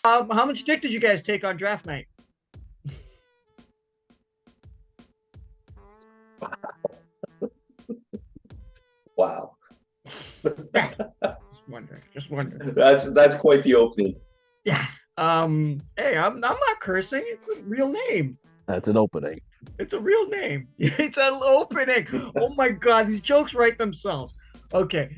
How much dick did you guys take on draft night? Wow. Just wondering. That's quite the opening. Yeah. Hey, I'm not cursing. It's a real name. That's an opening. It's a real name. It's an opening. Oh my God, these jokes write themselves. Okay.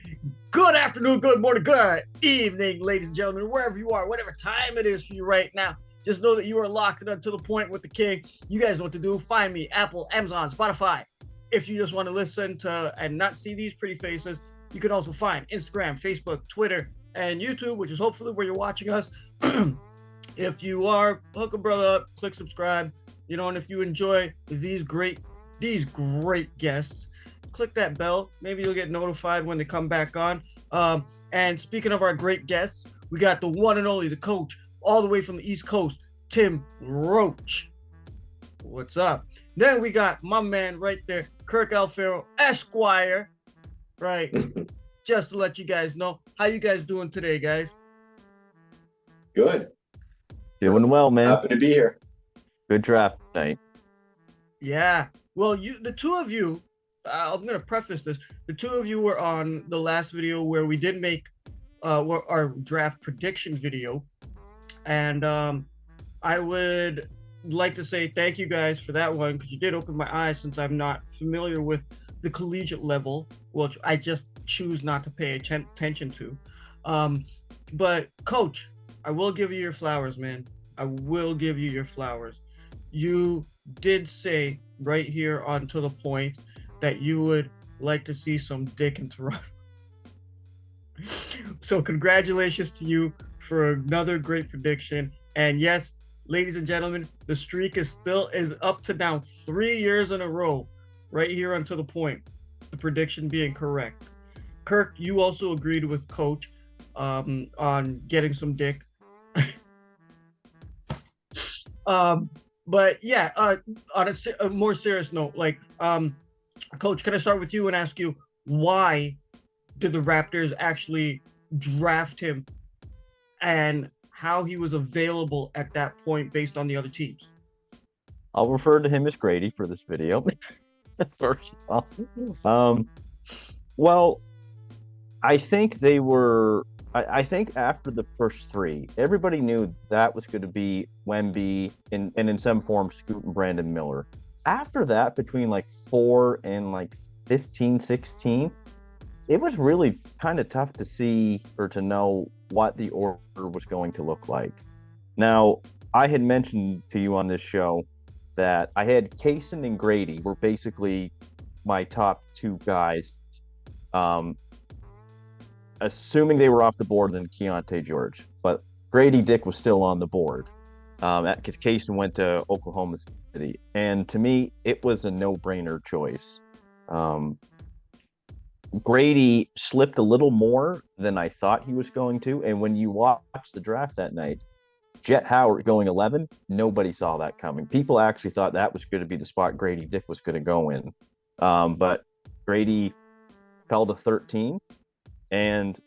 Good afternoon, good morning, good evening, ladies and gentlemen, wherever you are, whatever time it is for you right now. Just know that you are locked in to the point with the king. You guys know what to do. Find me, Apple, Amazon, Spotify. If you just want to listen to and not see these pretty faces, you can also find Instagram, Facebook, Twitter, and YouTube, which is hopefully where you're watching us. If you are, hook a brother up, click subscribe, and if you enjoy these great guests, click that bell. Maybe you'll get notified when they come back on. And speaking of our great guests, we got the one and only, the coach, all the way from the East Coast, Tim Roach. What's up? Then we got my man right there, Kirk Alfaro, Esquire. Right. Just to let you guys know. How you guys doing today, guys? Good. Doing well, man. Happy to be here. Good draft night. Yeah. Well, the two of you, I'm going to preface this. The two of you were on the last video where we did make our draft prediction video. And I would like to say thank you guys for that one, because you did open my eyes, since I'm not familiar with the collegiate level, which I just choose not to pay attention to. But Coach, I will give you your flowers, man. I will give you your flowers. You did say right here on To The Point that you would like to see some dick in Toronto. So congratulations to you for another great prediction. And yes, ladies and gentlemen, the streak is up to now 3 years in a row, right here on To The Point, the prediction being correct. Kirk, you also agreed with Coach on getting some dick. But yeah, on a more serious note, Coach, can I start with you and ask you, why did the Raptors actually draft him, and how he was available at that point based on the other teams? I'll refer to him as Gradey for this video. First of all. Well, I think they were. I think after the first three, everybody knew that was going to be Wemby and in some form Scoot and Brandon Miller. After that, between 4 and 15, 16, it was really kind of tough to see or to know what the order was going to look like. Now, I had mentioned to you on this show that I had Kaysen and Gradey were basically my top two guys. Assuming they were off the board than Keontae George, but Gradey Dick was still on the board because Kaysen went to Oklahoma City, and to me it was a no-brainer choice. Gradey slipped a little more than I thought he was going to, and when you watch the draft that night, Jet Howard going 11, nobody saw that coming. People actually thought that was going to be the spot Gradey Dick was going to go in, but Gradey fell to 13. And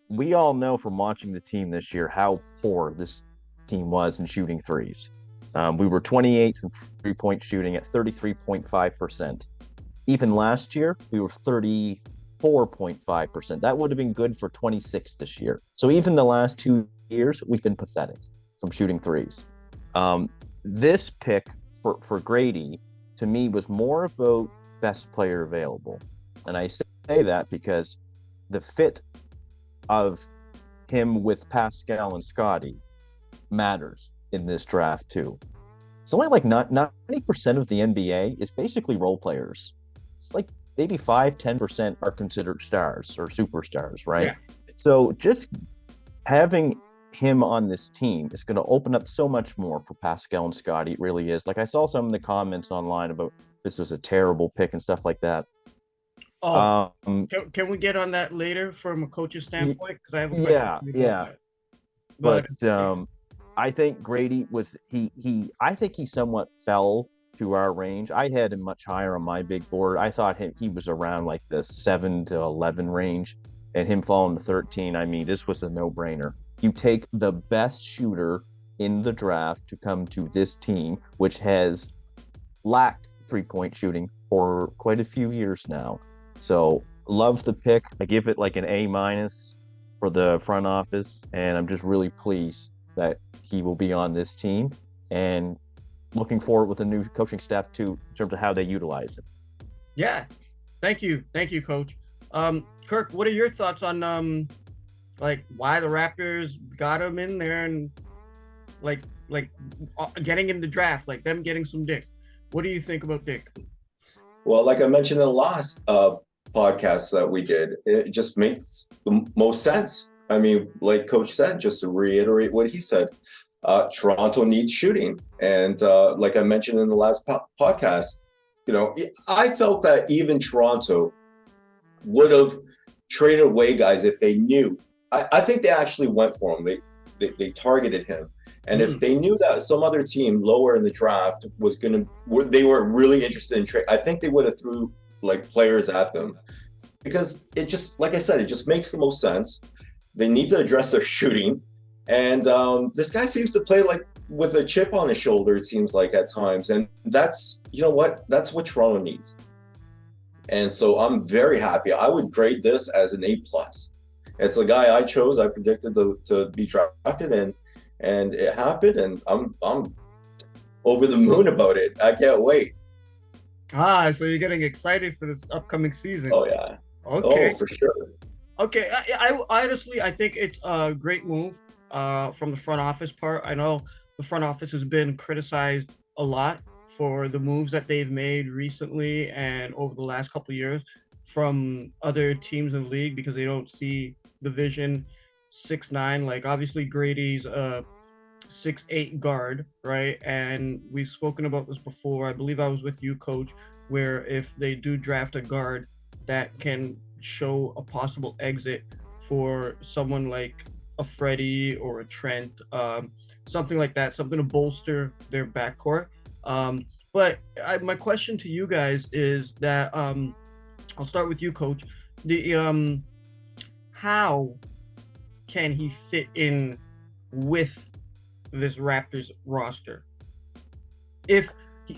we all know from watching the team this year how poor this team was in shooting threes. We were 28th in three-point shooting at 33.5%. Even last year, we were 34.5%. That would have been good for 26th this year. So even the last 2 years, we've been pathetic from shooting threes. This pick for Gradey, to me, was more about best player available. And I say that because the fit of him with Pascal and Scotty matters in this draft too. It's only 90% of the NBA is basically role players. It's maybe 5-10% are considered stars or superstars, right? Yeah. So just having him on this team is going to open up so much more for Pascal and Scotty. It really is. I saw some of the comments online about this was a terrible pick and stuff like that. Oh, can we get on that later from a coach's standpoint? Because I have a question. Yeah. But I think Gradey was I think he somewhat fell to our range. I had him much higher on my big board. I thought he was around the 7 to 11 range, and him falling to 13. I mean, this was a no-brainer. you take the best shooter in the draft to come to this team, which has lacked 3-point shooting for quite a few years now. So love the pick. I give it like an A- for the front office, and I'm just really pleased that he will be on this team, and looking forward with the new coaching staff too, in terms of how they utilize it. Yeah, thank you, Coach. Kirk, what are your thoughts on like why the Raptors got him in there and like getting in the draft, like them getting some Dick? What do you think about Dick? Well, like I mentioned in the last podcast that we did, it just makes the most sense. I mean, like Coach said, just to reiterate what he said, Toronto needs shooting. And like I mentioned in the last podcast, I felt that even Toronto would have traded away guys if they knew. I think they actually went for him. They targeted him. And if they knew that some other team lower in the draft they were really interested in trade, I think they would have threw like players at them, because it just, like I said, it just makes the most sense. They need to address their shooting. And this guy seems to play like with a chip on his shoulder, it seems like at times. And that's what Toronto needs. And so I'm very happy. I would grade this as an A+. It's the guy I chose. I predicted to be drafted, and it happened, and I'm over the moon about it. I can't wait. So you're getting excited for this upcoming season. Oh yeah. Okay. Oh, for sure. Okay. I honestly, I think it's a great move from the front office part. I know the front office has been criticized a lot for the moves that they've made recently and over the last couple of years from other teams in the league, because they don't see the vision. 6'9", like obviously Gradey's 6'8" guard, right? And we've spoken about this before. I believe I was with you, Coach, where if they do draft a guard that can show a possible exit for someone like a Freddie or a Trent, something like that, something to bolster their backcourt. But my question to you guys is that I'll start with you, Coach. The how can he fit in with this Raptors roster? Do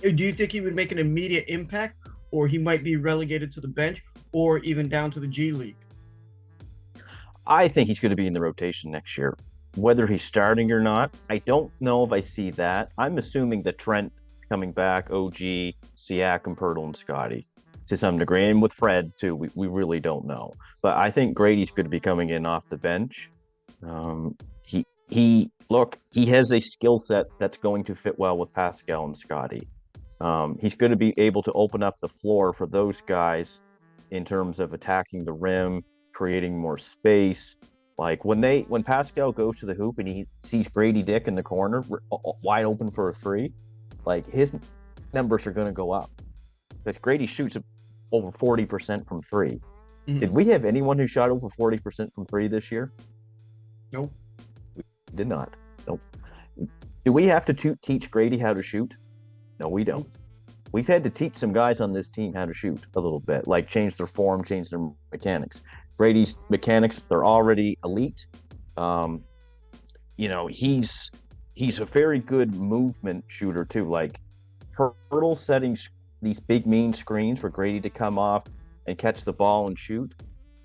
you think he would make an immediate impact, or he might be relegated to the bench, or even down to the G League? I think he's going to be in the rotation next year. Whether he's starting or not, I don't know if I see that. I'm assuming that Trent coming back, OG, Siakam, Pirtle, and Scotty to some degree, and with Fred too. We really don't know. But I think Gradey's going to be coming in off the bench. He has a skill set that's going to fit well with Pascal and Scotty. He's going to be able to open up the floor for those guys in terms of attacking the rim, creating more space. Like when Pascal goes to the hoop and he sees Gradey Dick in the corner wide open for a three, like his numbers are going to go up, because Gradey shoots over 40% from three. Mm-hmm. Did we have anyone who shot over 40% from three this year? Nope. We did not. Nope. Do we have to teach Gradey how to shoot? No, we don't. We've had to teach some guys on this team how to shoot a little bit, like change their form, change their mechanics. Gradey's mechanics, they're already elite. He's a very good movement shooter too. Like Pirtle setting these big mean screens for Gradey to come off and catch the ball and shoot.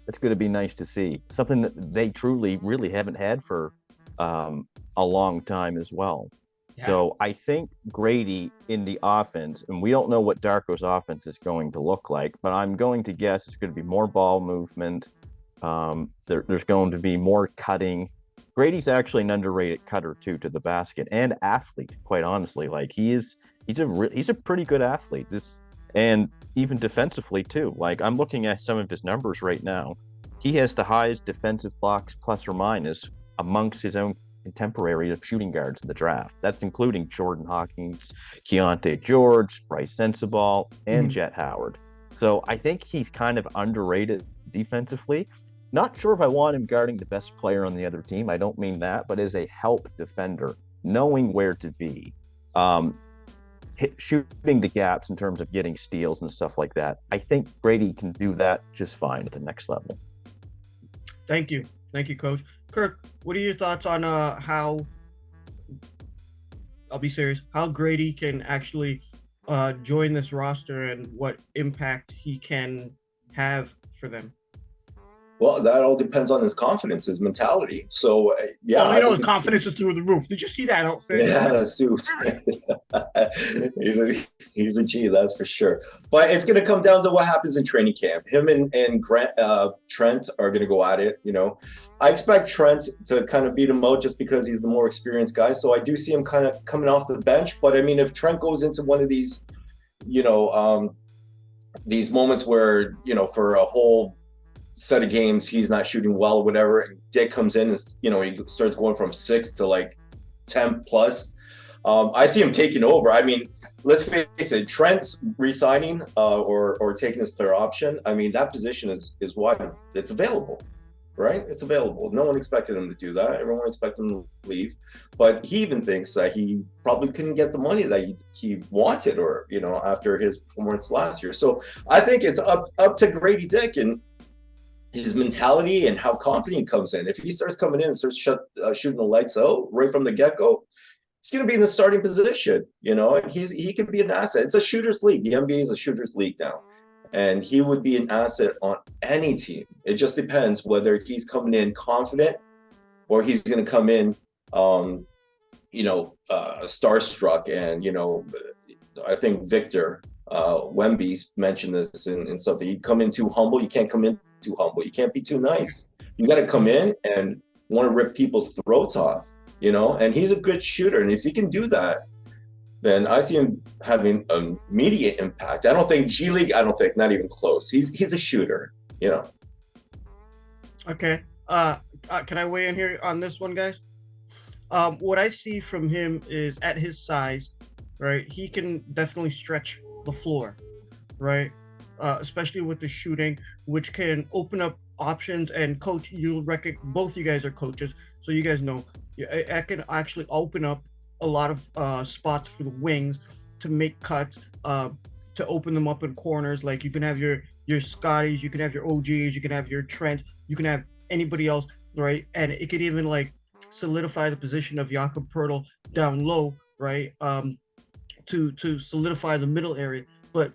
It's going to be nice to see. Something that they truly really haven't had for a long time as well. Yeah. So I think Gradey in the offense, and we don't know what Darko's offense is going to look like, but I'm going to guess it's going to be more ball movement. There's going to be more cutting. Gradey's actually an underrated cutter too, to the basket, and athlete, quite honestly. Like he's a pretty good athlete. And even defensively too. Like I'm looking at some of his numbers right now. He has the highest defensive blocks plus or minus amongst his own contemporary of shooting guards in the draft. That's including Jordan Hawkins, Keontae George, Bryce Sensabaugh, and Jet Howard. So I think he's kind of underrated defensively. Not sure if I want him guarding the best player on the other team. I don't mean that, but as a help defender, knowing where to be, shooting the gaps in terms of getting steals and stuff like that. I think Gradey can do that just fine at the next level. Thank you, Coach. Kirk, what are your thoughts on how, I'll be serious, how Gradey can actually join this roster and what impact he can have for them? Well, that all depends on his confidence, his mentality. So, yeah, Oh, we I know think his confidence is through the roof. Did you see that outfit? yeah, Zeus. He's a G, that's for sure. But it's going to come down to what happens in training camp. Him and Trent are going to go at it. I expect Trent to kind of beat him out just because he's the more experienced guy. So I do see him kind of coming off the bench. But I mean, if Trent goes into one of these moments where for a whole set of games he's not shooting well or whatever, and Dick comes in and he starts going from 6 to like 10 plus. I see him taking over. I mean, let's face it, Trent's resigning or taking his player option. I mean, that position is wide. It's available, right? It's available. No one expected him to do that. Everyone expected him to leave. But he even thinks that he probably couldn't get the money that he wanted or, after his performance last year. So I think it's up to Gradey Dick and his mentality and how confident he comes in. If he starts coming in and starts shooting the lights out right from the get-go, he's going to be in the starting position, and he can be an asset. It's a shooter's league. The NBA is a shooter's league now, and he would be an asset on any team. It just depends whether he's coming in confident or he's going to come in, starstruck. And, I think Victor Wemby's mentioned this in something. You come in too humble, you can't come in too humble. You can't be too nice. You got to come in and want to rip people's throats off, and he's a good shooter. And if he can do that, then I see him having an immediate impact. I don't think G League, not even close. He's a shooter, Okay. Can I weigh in here on this one, guys? What I see from him is at his size, right? He can definitely stretch the floor, right? Especially with the shooting, which can open up options. And coach, both you guys are coaches, so you guys know I can actually open up a lot of spots for the wings to make cuts, to open them up in corners. Like you can have your Scotties, you can have your OGs, you can have your Trent, you can have anybody else, right? And it could even like solidify the position of Jakob Pertl down low, right? To solidify the middle area. But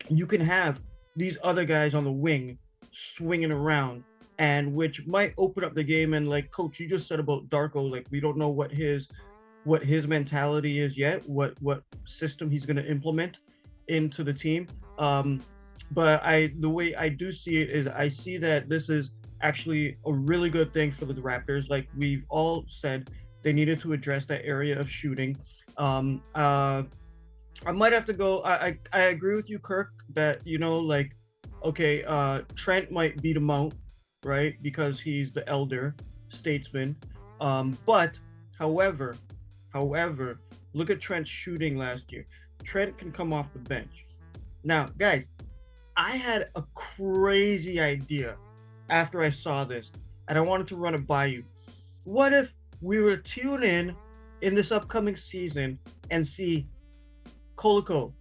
you can have these other guys on the wing swinging around, and which might open up the game. And like coach, you just said about Darko, like we don't know what his mentality is yet, what system he's going to implement into the team. But the way I do see it is I see that this is actually a really good thing for the Raptors. Like we've all said, they needed to address that area of shooting. I might have to go. I agree with you, Kirk, that Trent might beat him out, right? Because he's the elder statesman. But however, look at Trent's shooting last year. Trent can come off the bench. Now, guys, I had a crazy idea after I saw this, and I wanted to run it by you. What if we were to tune in this upcoming season and see Koloko,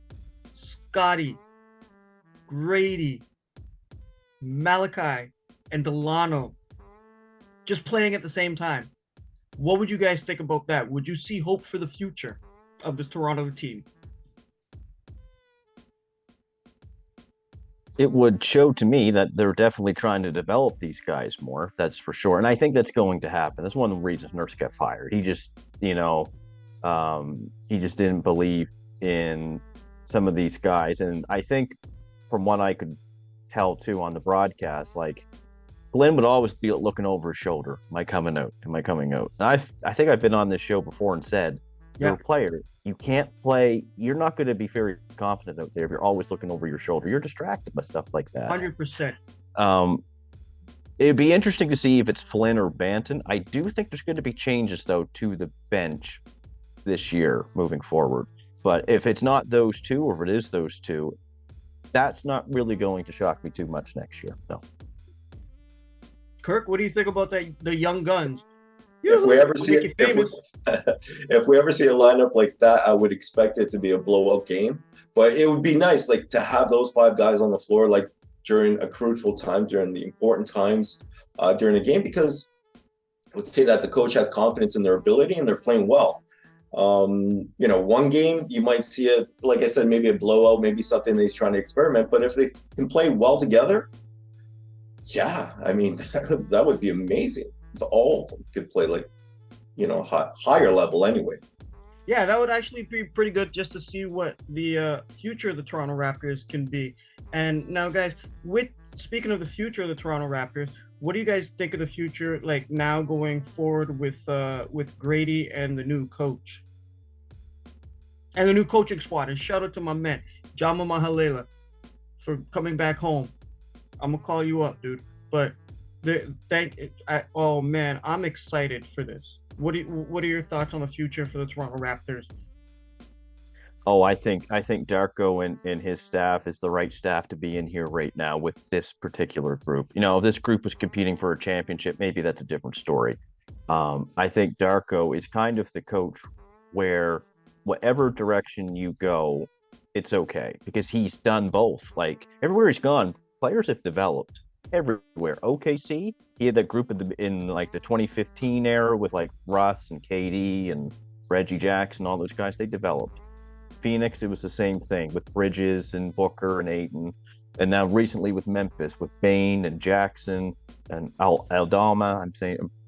Scotty, Gradey, Malachi, and Delano just playing at the same time? What would you guys think about that? Would you see hope for the future of this Toronto team? It would show to me that they're definitely trying to develop these guys more. That's for sure. And I think that's going to happen. That's one of the reasons Nurse got fired. He just, he just didn't believe in some of these guys. And I think from what I could tell too on the broadcast, like Glenn would always be looking over his shoulder. Am I coming out? Am I coming out? And I think I've been on this show before and said, you're a player. You can't play. You're not going to be very confident out there if you're always looking over your shoulder. You're distracted by stuff like that. 100%. It'd be interesting to see if it's Flynn or Banton. I do think there's going to be changes, though, to the bench this year moving forward. But if it's not those two, or if it is those two, that's not really going to shock me too much next year. No. Kirk, what do you think about the young guns? If we ever see a lineup like that, I would expect it to be a blowout game. But it would be nice, like, to have those 5 guys on the floor, like, during a crucial time, during the important times during the game, because would say that the coach has confidence in their ability and they're playing well. One game you might see it, like I said, maybe a blowout, maybe something that he's trying to experiment. But if they can play well together, yeah, I mean, that would be amazing if all of them could play like, higher level anyway. Yeah, that would actually be pretty good just to see what the future of the Toronto Raptors can be. And now, guys, speaking of the future of the Toronto Raptors, what do you guys think of the future, like now going forward with Gradey and the new coach and the new coaching squad? And shout out to my man Jama Mahalela for coming back home. I'm gonna call you up, dude. But oh man, I'm excited for this. What are your thoughts on the future for the Toronto Raptors? Oh, I think Darko and his staff is the right staff to be in here right now with this particular group. If this group was competing for a championship, maybe that's a different story. I think Darko is kind of the coach where whatever direction you go, it's okay because he's done both. Like everywhere he's gone, players have developed everywhere. OKC, he had that group in like the 2015 era with like Russ and KD and Reggie Jackson, all those guys. They developed. Phoenix, it was the same thing with Bridges and Booker and Ayton, and now recently with Memphis with Bane and Jackson and Aldama.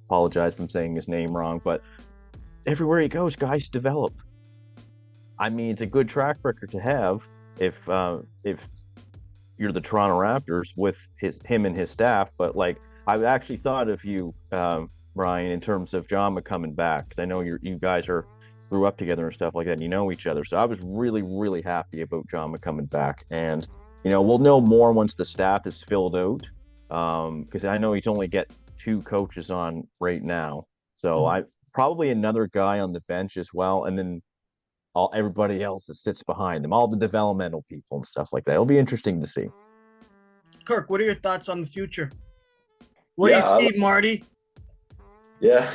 Apologize if I'm saying his name wrong, but everywhere he goes, guys develop. I mean, it's a good track record to have if you're the Toronto Raptors with him and his staff. But like, I actually thought of you, Ryan, in terms of Jama coming back, because I know you guys grew up together and stuff like that, and you know each other. So I was really, really happy about Jama coming back. And, we'll know more once the staff is filled out, because I know he's only got 2 coaches on right now. So I probably another guy on the bench as well. And then everybody else that sits behind them, all the developmental people and stuff like that. It'll be interesting to see. Kirk, what are your thoughts on the future? What do you see, Marty? Yeah.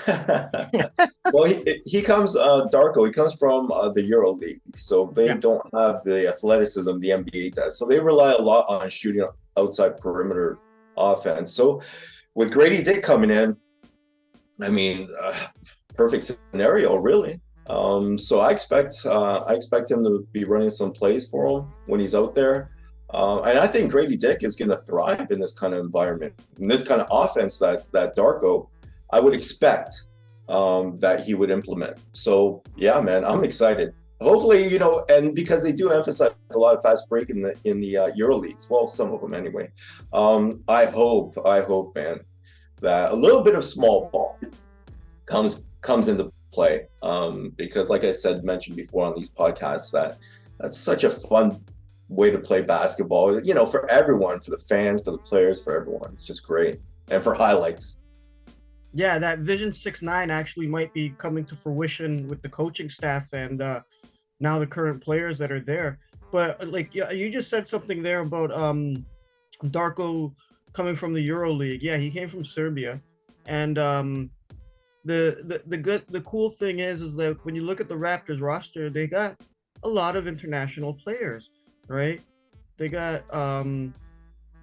Well, he comes, Darko, he comes from the Euro League. So they don't have the athleticism the NBA does. So they rely a lot on shooting outside perimeter offense. So with Gradey Dick coming in, I mean, perfect scenario, really. So I expect him to be running some plays for him when he's out there. And I think Gradey Dick is going to thrive in this kind of environment, in this kind of offense that Darko, I would expect that he would implement. So yeah, man, I'm excited. Hopefully, and because they do emphasize a lot of fast break in the Euro leagues. Well, some of them anyway. I hope, man, that a little bit of small ball comes into play. Because like I mentioned before on these podcasts, that's such a fun way to play basketball, for everyone, for the fans, for the players, for everyone. It's just great. And for highlights. Yeah, that Vision 6-9 actually might be coming to fruition with the coaching staff and now the current players that are there. But like you just said something there about Darko coming from the Euro League. Yeah, he came from Serbia. And the cool thing is that when you look at the Raptors roster, they got a lot of international players, right? They got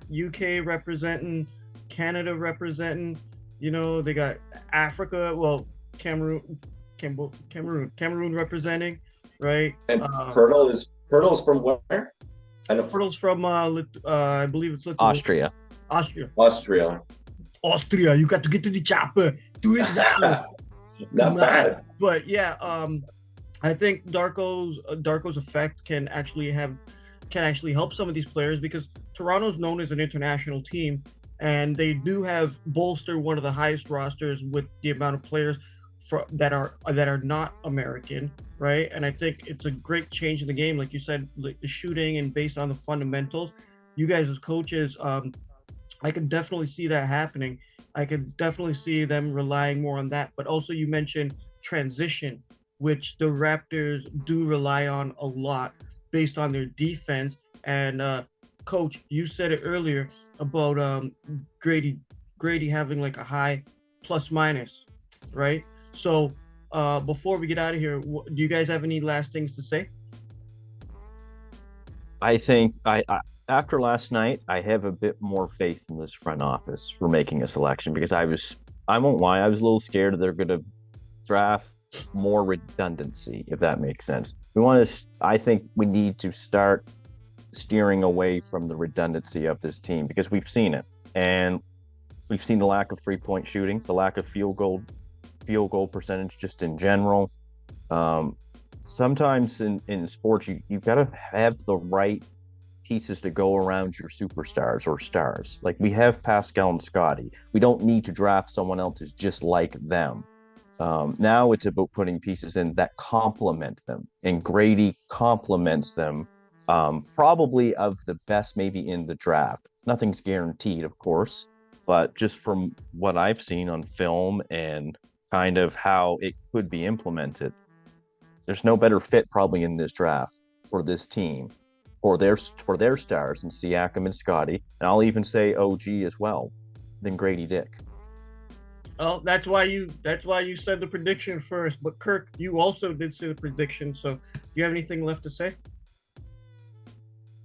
UK representing, Canada representing, they got Africa, well, Cameroon representing, right? And Pirtle is from where? I know Pirtle's from I believe it's Austria. Austria. You got to get to the chopper. Do it now. Not bad. But yeah, I think Darko's effect can actually help some of these players because Toronto's known as an international team, and they do have bolstered one of the highest rosters with the amount of players that are not American, right? And I think it's a great change in the game, like you said, like the shooting and based on the fundamentals. You guys as coaches, I could definitely see that happening. I could definitely see them relying more on that. But also you mentioned transition, which the Raptors do rely on a lot based on their defense. And Coach, you said it earlier about Gradey having like a high plus minus, right? So before we get out of here, do you guys have any last things to say? I think I after last night, I have a bit more faith in this front office for making a selection because I I won't lie, I was a little scared they're going to draft more redundancy, if that makes sense. I think we need to start steering away from the redundancy of this team because we've seen it. And we've seen the lack of 3-point shooting, the lack of field goal percentage just in general. Sometimes in sports, you've got to have the right pieces to go around your superstars or stars. Like we have Pascal and Scotty. We don't need to draft someone else who's just like them. Now it's about putting pieces in that complement them, and Gradey complements them, probably of the best maybe in the draft. Nothing's guaranteed, of course, but just from what I've seen on film and kind of how it could be implemented, there's no better fit probably in this draft for this team, for their stars and Siakam and Scotty, and I'll even say OG as well, than Gradey Dick. Oh, that's why you said the prediction first. But Kirk, you also did say the prediction. So, do you have anything left to say?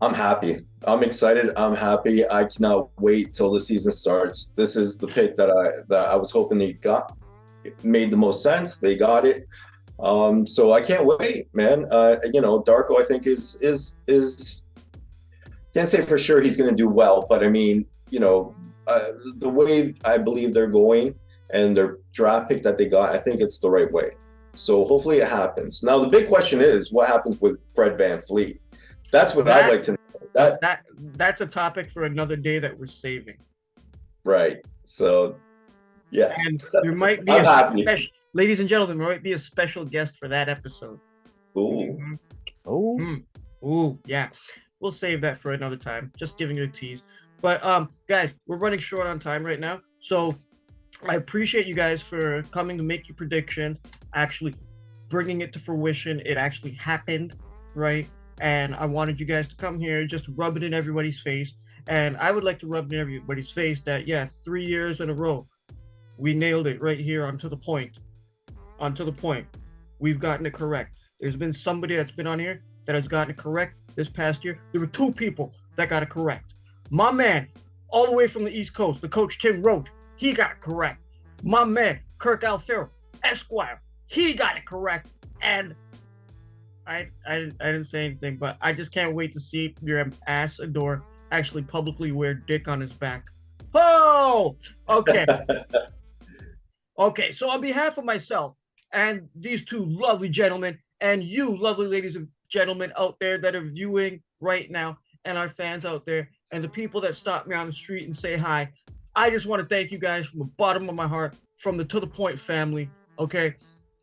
I'm happy. I'm excited. I'm happy. I cannot wait till the season starts. This is the pick that I was hoping they got. It made the most sense. They got it. So I can't wait, man. Darko, I think is can't say for sure he's going to do well, but I mean, the way I believe they're going and their draft pick that they got, I think it's the right way. So hopefully it happens. Now the big question is, what happens with Fred VanVleet? That's what I'd like to know. That's a topic for another day that we're saving. Right. So, yeah. And there might be ladies and gentlemen, there might be a special guest for that episode. Ooh. Ooh, yeah. We'll save that for another time. Just giving you a tease. But guys, we're running short on time right now. So I appreciate you guys for coming to make your prediction, actually bringing it to fruition. It actually happened, right? And I wanted you guys to come here, just rub it in everybody's face. And I would like to rub it in everybody's face that, 3 years in a row, we nailed it right here onto the point. We've gotten it correct. There's been somebody that's been on here that has gotten it correct this past year. There were 2 people that got it correct. My man, all the way from the East Coast, the coach Tim Roach, he got it correct. My man, Kirk Alfaro, Esquire, he got it correct. And I didn't say anything, but I just can't wait to see your ass adore actually publicly wear dick on his back. Oh, okay. Okay, so on behalf of myself and these 2 lovely gentlemen and you lovely ladies and gentlemen out there that are viewing right now and our fans out there and the people that stop me on the street and say hi, I just want to thank you guys from the bottom of my heart, from the To The Point family, okay?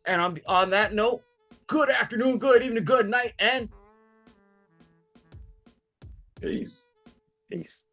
And on that note, good afternoon, good evening, good night, and peace. Peace.